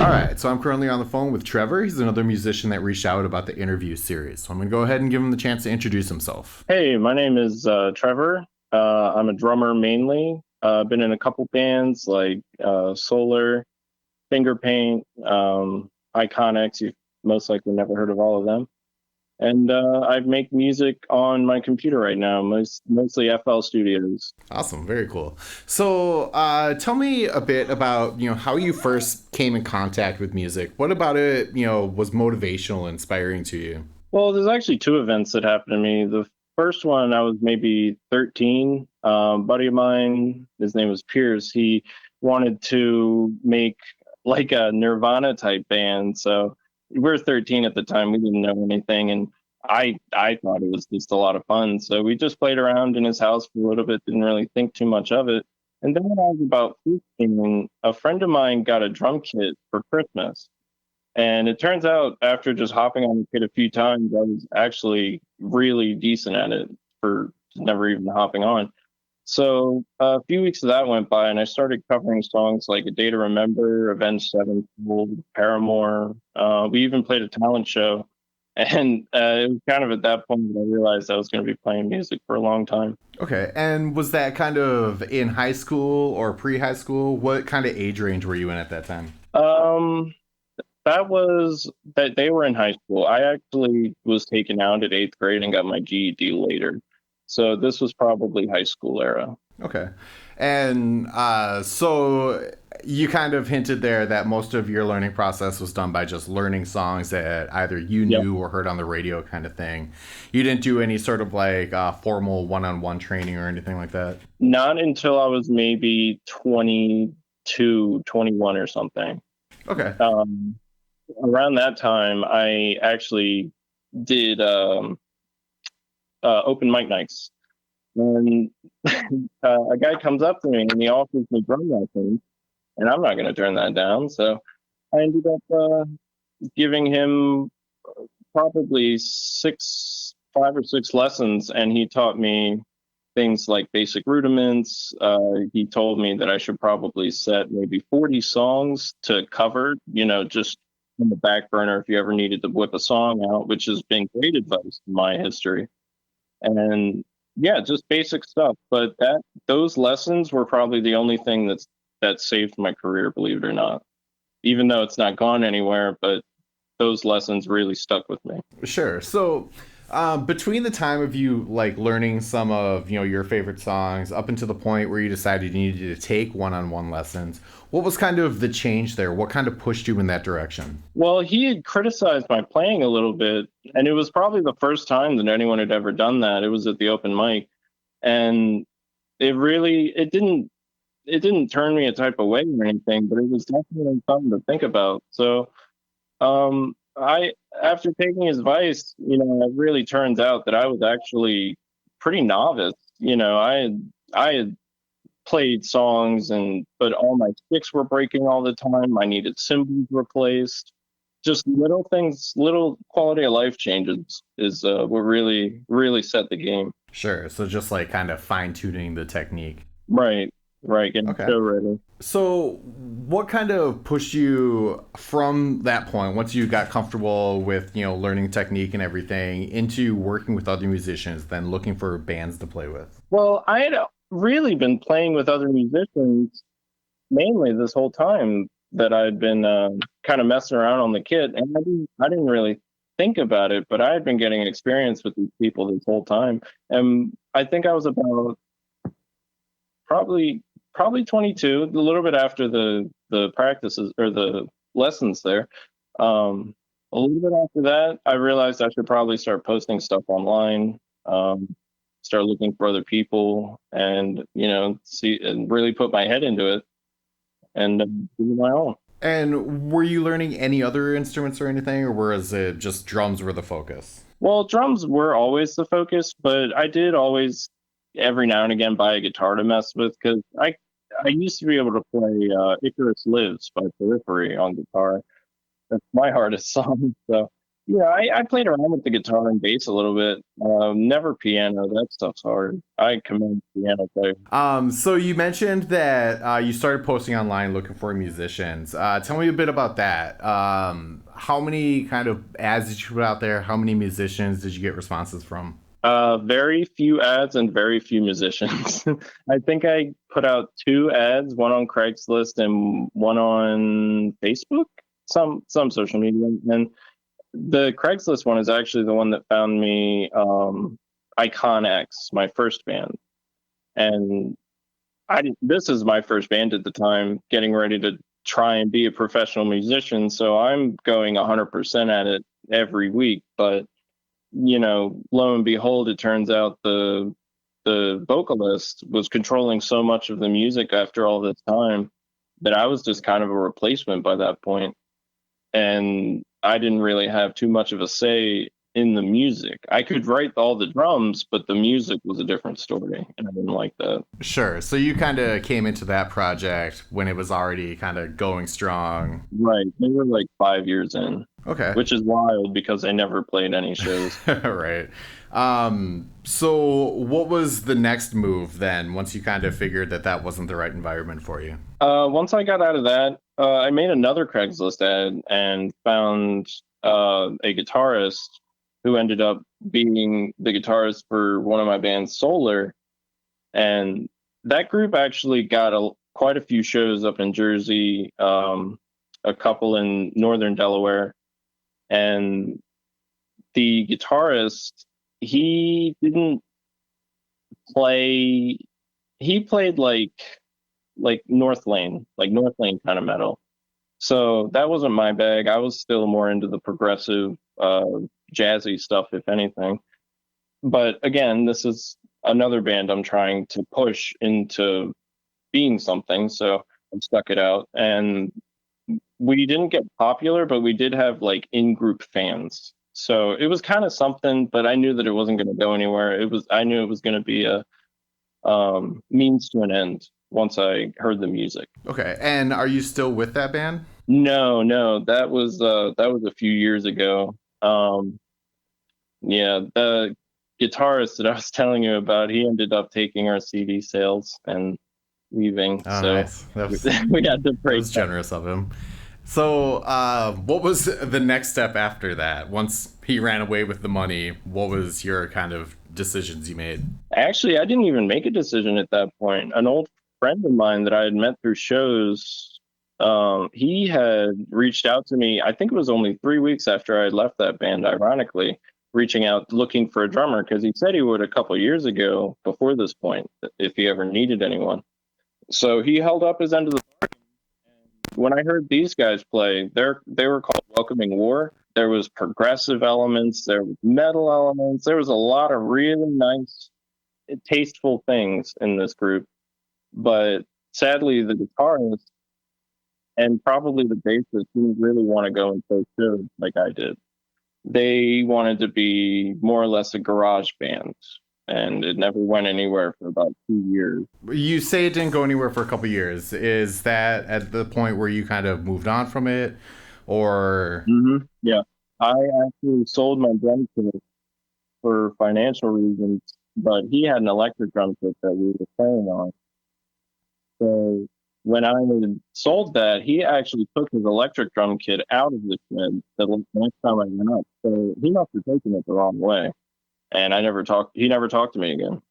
All right, so I'm currently on the phone with Trevor. He's another musician that reached out about the interview series. So I'm going to go ahead and give him the chance to introduce himself. Hey, my name is Trevor. I'm a drummer mainly. Been in a couple bands like Solar, Finger Paint, Iconics. You've most likely never heard of all of them. And I make music on my computer right now, mostly FL Studios. Awesome, very cool. So tell me a bit about how you first came in contact with music. What about it was motivational, inspiring to you? Well, there's actually two events that happened to me. The first one, I was maybe 13. Buddy of mine, his name was Pierce. He wanted to make like a Nirvana type band. So we were 13 at the time. We didn't know anything, and I thought it was just a lot of fun. So we just played around in his house for a little bit. Didn't really think too much of it. And then when I was about 15, a friend of mine got a drum kit for Christmas. And it turns out after just hopping on the kit a few times, I was actually really decent at it for never even hopping on. So a few weeks of that went by, and I started covering songs like "A Day to Remember," "Avenged Sevenfold," "Paramore." We even played a talent show, and it was kind of at that point that I realized I was going to be playing music for a long time. Okay, and was that kind of in high school or pre-high school? What kind of age range were you in at that time? Um, that was that they were in high school. I actually was taken out at eighth grade and got my GED later. So this was probably high school era. Okay. And so you kind of hinted there that most of your learning process was done by just learning songs that either you Yep. knew or heard on the radio kind of thing. You didn't do any sort of like formal one on one training or anything like that? Not until I was maybe 22, 21 or something. Okay. Um, Around that time, I actually did open mic nights. And a guy comes up to me and he offers me drum lessons, and I'm not going to turn that down. So I ended up giving him probably five or six lessons, and he taught me things like basic rudiments. He told me that I should probably set maybe 40 songs to cover, just in the back burner if you ever needed to whip a song out, which has been great advice in my history. And yeah, just basic stuff. But those lessons were probably the only thing that saved my career, believe it or not. Even though it's not gone anywhere, but those lessons really stuck with me. Sure. So, between the time of you like learning some of your favorite songs up until the point where you decided you needed to take one-on-one lessons, what was kind of the change there? What kind of pushed you in that direction? Well, he had criticized my playing a little bit, and it was probably the first time that anyone had ever done that. It was at the open mic, and it didn't turn me a type of way or anything, but it was definitely something to think about. So, I after taking his advice, it really turns out that I was actually pretty novice. I had played songs, but all my sticks were breaking all the time. I needed cymbals replaced. Just little things, little quality of life changes is what really set the game. Sure. So just like kind of fine tuning the technique. Right, right, getting Okay. show ready. So, what kind of pushed you from that point, once you got comfortable with, learning technique and everything, into working with other musicians, then looking for bands to play with? Well, I had really been playing with other musicians mainly this whole time that I'd been kind of messing around on the kit, and I didn't really think about it, but I had been getting experience with these people this whole time, and I think I was about probably probably 22, a little bit after the practices or the lessons there. A little bit after that, I realized I should probably start posting stuff online, start looking for other people, and see and really put my head into it and do my own. And were you learning any other instruments or anything, or was it just drums were the focus? Well, drums were always the focus, but I did always every now and again buy a guitar to mess with because I used to be able to play Icarus Lives by Periphery on guitar. That's my hardest song. So Yeah, I played around with the guitar and bass a little bit. Never piano. That stuff's hard. I commend piano players. So you mentioned that you started posting online looking for musicians. Tell me a bit about that. How many kind of ads did you put out there? How many musicians did you get responses from? Very few ads and very few musicians. I think I put out two ads, one on Craigslist and one on Facebook, some social media. And the Craigslist one is actually the one that found me Icon X, my first band. And this is my first band at the time, getting ready to try and be a professional musician. So I'm going 100% at it every week. But lo and behold, it turns out the vocalist was controlling so much of the music after all this time that I was just kind of a replacement by that point, and I didn't really have too much of a say in the music. I could write all the drums, but the music was a different story, and I didn't like that. Sure. So you kind of came into that project when it was already kind of going strong. Right, they were like 5 years in, Okay. which is wild because I never played any shows. Right. So what was the next move then once you kind of figured that that wasn't the right environment for you? Once I got out of that, I made another Craigslist ad and found a guitarist who ended up being the guitarist for one of my bands, Solar. And that group actually got quite a few shows up in Jersey, a couple in northern Delaware. And the guitarist, he didn't play, he played like North Lane kind of metal. So that wasn't my bag. I was still more into the progressive, jazzy stuff, if anything. But again, this is another band I'm trying to push into being something. So I stuck it out, and we didn't get popular, but we did have like in-group fans. So it was kind of something, but I knew that it wasn't going to go anywhere. I knew it was going to be a means to an end once I heard the music. Okay. And are you still with that band? No, no, that was a few years ago. Yeah, the guitarist that I was telling you about, he ended up taking our CD sales and leaving. Oh, So nice. That was we had to that break was up. generous of him. So, what was the next step after that? Once he ran away with the money, what was your kind of decisions you made? Actually, I didn't even make a decision at that point. An old friend of mine that I had met through shows, he had reached out to me. I think it was only 3 weeks after I had left that band, ironically, reaching out looking for a drummer because he said he would a couple years ago before this point if he ever needed anyone. So he held up his end of the when I heard these guys play, they were called Welcoming War. There was progressive elements, there was metal elements, there was a lot of really nice, tasteful things in this group. But sadly, the guitarist and probably the bassist didn't really want to go and play shows like I did. They wanted to be more or less a garage band, and it never went anywhere for about 2 years. You say it didn't go anywhere for a couple years. Is that at the point where you kind of moved on from it, or Yeah, I actually sold my drum kit for financial reasons, but he had an electric drum kit that we were playing on. So when I had sold that, he actually took his electric drum kit out of the shed the next time I went up. So he must have taken it the wrong way. And he never talked to me again.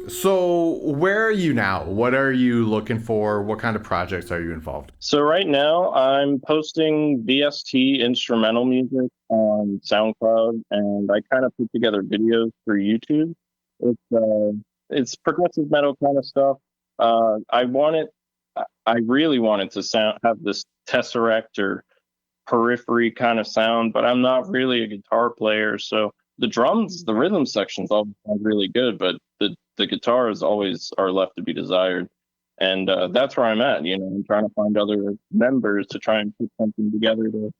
so where are you now? What are you looking for? What kind of projects are you involved? So right now I'm posting VST instrumental music on SoundCloud, and I kind of put together videos for YouTube. It's progressive metal kind of stuff. I really wanted to have this Tesseract or Periphery kind of sound, but I'm not really a guitar player, so the rhythm sections all sound really good, but the guitars always are left to be desired. And that's where I'm at. I'm trying to find other members to try and put something together to,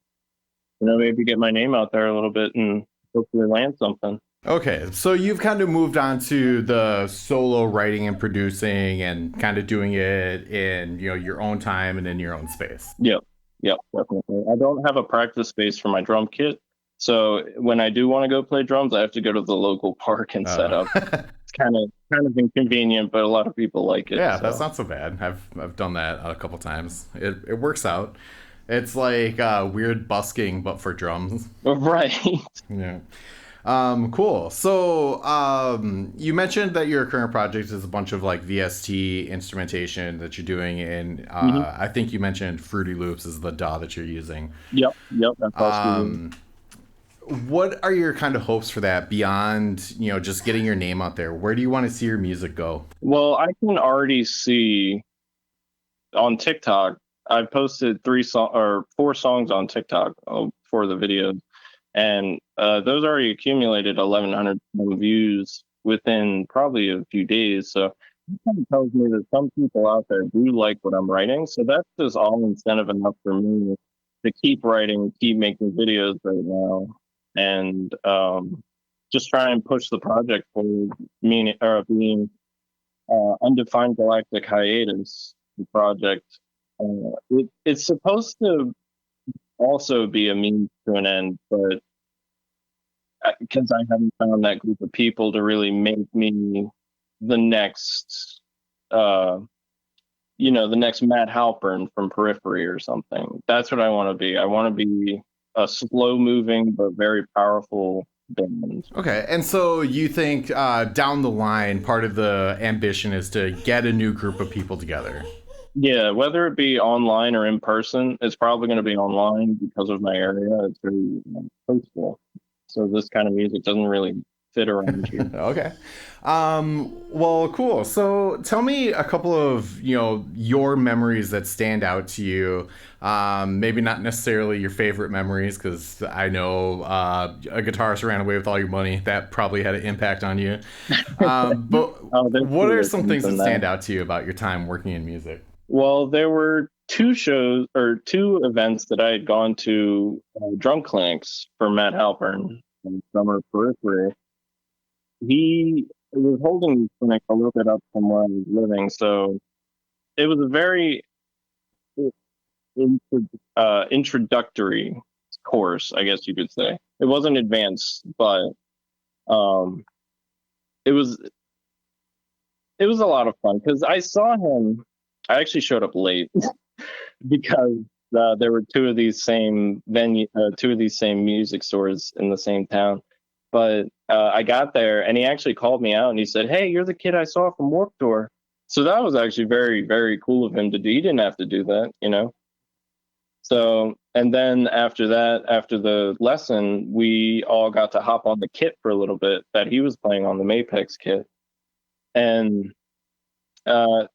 maybe get my name out there a little bit and hopefully land something. Okay, so you've kind of moved on to the solo writing and producing and kind of doing it in, your own time and in your own space. Yep, yep, definitely. I don't have a practice space for my drum kit, So when I do want to go play drums, I have to go to the local park and set Uh, up. It's kind of inconvenient, but a lot of people like it. yeah, that's So not so bad. I've done that a couple times. It works out. It's like weird busking, but for drums. right. Yeah. Cool. So, you mentioned that your current project is a bunch of like VST instrumentation that you're doing, and hmm I think you mentioned Fruity Loops is the DAW that you're using. Yep, that's also. What are your kind of hopes for that beyond, just getting your name out there? Where do you want to see your music go? Well, I can already see on TikTok. I posted 4 songs on TikTok for the video, and those already accumulated 1,100 views within probably a few days. So it kind of tells me that some people out there do like what I'm writing. So that's just all incentive enough for me to keep writing, keep making videos right now, and just try and push the project forward. Meaning, or being undefined galactic hiatus, the project. It's supposed to also be a means to an end, but because I haven't found that group of people to really make me the next, uh, the next Matt Halpern from Periphery or something. That's what I want to be. I want to be a slow moving but very powerful band. Okay, and so you think down the line, part of the ambition is to get a new group of people together? Yeah, whether it be online or in person, it's probably going to be online because of my area. It's very coastal. So this kind of music doesn't really fit around here. Okay. Well, cool. So tell me a couple of, your memories that stand out to you. Maybe not necessarily your favorite memories, because I know a guitarist ran away with all your money. That probably had an impact on you. But There's what are fewer some things things that than stand that. out to you about your time working in music? Well, there were 2 shows or 2 events that I had gone to drum clinics for Matt Halpern, drummer of Periphery. He was holding these clinics a little bit up from where I was living, so it was a very introductory course, I guess you could say. It wasn't advanced, but um, it was it was a lot of fun because I saw him. I actually showed up late because there were 2 of these same music stores in the same town. But I got there and he actually called me out and he said, "Hey, you're the kid I saw from Warped Tour." So that was actually very, very cool of him to do. He didn't have to do that. So, and then after that, after the lesson, we all got to hop on the kit for a little bit that he was playing on, the Mapex kit. And uh,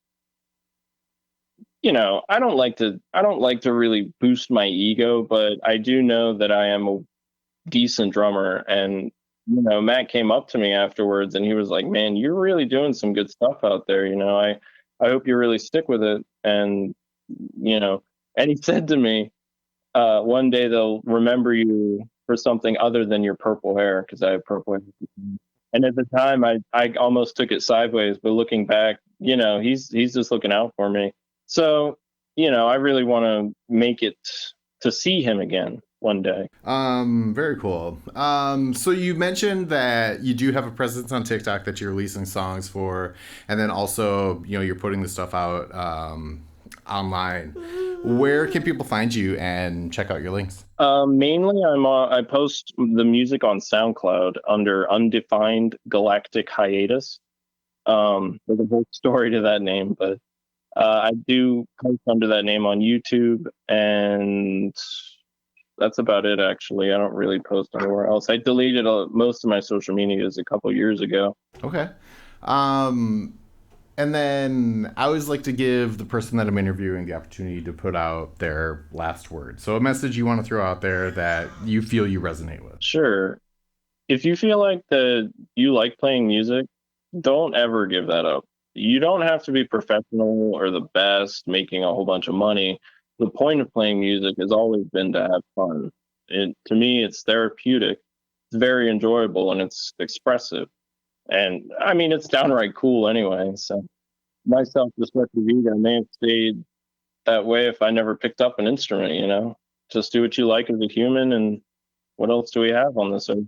I don't like to really boost my ego, but I do know that I am a decent drummer. And Matt came up to me afterwards and he was like, "Man, you're really doing some good stuff out there. I hope you really stick with it." And you know, and he said to me, "One day they'll remember you for something other than your purple hair," because I have purple hair. And at the time, I almost took it sideways, but looking back, he's just looking out for me. So, I really want to make it to see him again one day. Very cool. So you mentioned that you do have a presence on TikTok that you're releasing songs for, and then also, you're putting the stuff out online. Where can people find you and check out your links? Mainly, I post the music on SoundCloud under Undefined Galactic Hiatus. There's a whole story to that name, but I do post under that name on YouTube, and that's about it. Actually, I don't really post anywhere else. I deleted most of my social medias a couple years ago. Okay. Um, and then I always like to give the person that I'm interviewing the opportunity to put out their last word. So a message you want to throw out there that you feel you resonate with. Sure, if you feel like you like playing music, don't ever give that up. You don't have to be professional or the best, making a whole bunch of money. The point of playing music has always been to have fun. To me, it's therapeutic. It's very enjoyable and it's expressive. And I mean, it's downright cool anyway. So my self-destructive ego may have stayed that way if I never picked up an instrument. Just do what you like as a human and what else do we have on this earth?